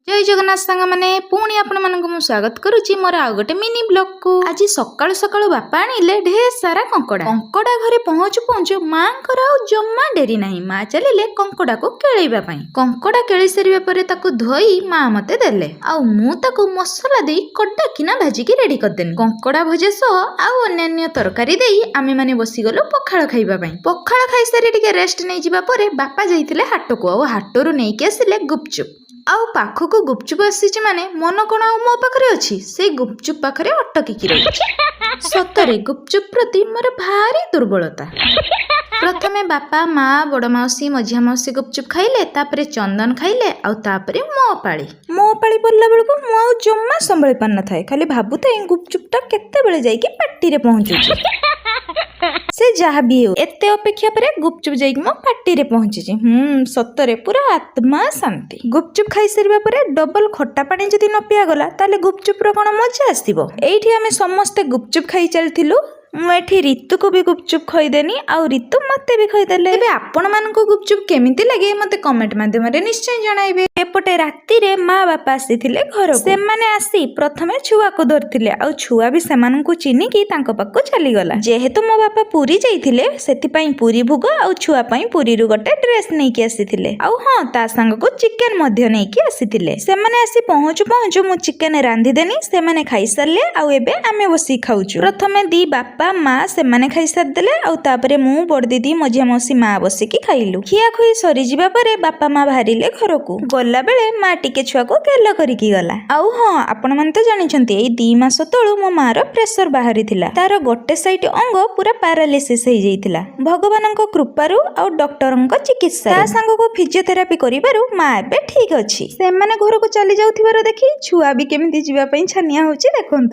जय जगन्नाथ सांग मैंने पुणी आपण मानक स्वागत करुच्ची मोर आउ गोटे मिनी ब्लॉग को। आज सकाळु सकाळु बापा आनिले ढेर सारा कंकड़ा घरे पहुँचु पहुँचु माँ जम्मा डेरी नहीं। माँ चलिए कंकड़ा को केलैबा पई। कंकड़ा केली सारिबा परे ताकू धोई माँ मते देले आउ मु ताकू मसला देई कड्डा किना भाजिकी रेडी करदेनी। कंकड़ा भजा सह आउ अन्य तरकारी देई आमे माने बसी गलो पखाळ खाइबा पई। पखाळ खाइ सारी टिके रेस्ट नै जिबा परे बापा जाइतिले हाटको आउ हाटरू नेइके आसिले गुपचुप। आउ पाखक गुपचुप आसी माने मन कौन आ मो पाखरे अच्छी से गुपचुप पाखरे अटकिकी रही। सतरे गुपचुप प्रति मोर भारी दुर्बलता। प्रथमे बापा माँ बड़ मौसी मझिया मौसी गुपचुप खाइले तापरे चंदन खाइले आउ तापरे मो पाली पड़ला बेलको मु आउ जम्मा संभाली पार न थाए। खाली भाबुते गुपचुपटा केते बेले जाइके पाटी रे पहुंचुची। से जहाँ भी हो एते अपेक्षा पर गुपचुप जाइक मो पाटी रे पहुंची। सतरे पूरा आत्मा शांति। गुपचुप खाई सारिबा परे डबल खट्टा पानी जदि न पिया गला ताले गुपचुप रो कोन मजा आसीबो। एठी आमे समस्त गुपचुप खाई चलथिलु। मुझे ऋतु को भी गुपचुप खईदेनी आउ ऋतु मते भी खईदेले। एबे आपण मानको गुपचुप केमिति लागे मते कमेंट माध्यम रे निश्चय जणाइबे। एपटे राती रे माँ बापा आसीथिले घर को। से माने आसी प्रथमे छुआ को धरथिले आउ छुआ भी सेमानकु चिनी की तांको पाखु चली गला। जेहेतु मो बापा पुरी जाइथिले सेति पई पुरी भोग आउ छुआ पई पुरी रु गोटे ड्रेस नै की आसीथिले आउ हां ता संग को चिकन मध्य नै की आसीथिले। से माने आसी पहुंचु पहुंचु मु चिकन रांधी देनी। से माने खाई सरले आउ एबे आमे बसी खाउछु। प्रथमे दी बापा माँ से माने खाई सार देले आउ तापरे मु बड़ दीदी मझिया मौसी माँ बसिकी खाइलु। खिया खुई सरी जिबा परे बापा माँ बाहरिले घर को। गला बेले माँ टिके छुआ को गेल करिकी गला। आउ हां आपण मन तो जानिछंती एई 2 मास तळु मो माँ रो प्रेशर बाहरी थिला। तार गोटे साइड अंग पूरा पैरालिसिस हो जाइतिला। भगवानक कृपारु आउ डॉक्टरक चिकित्सा ता संग को फिजियोथेरापी करिबारु माँ एबे ठीक अछि। से माने घर को चली जाउथिबार देखि छुआ भी केमिति जिबा पई छानिया होछि देखंतु।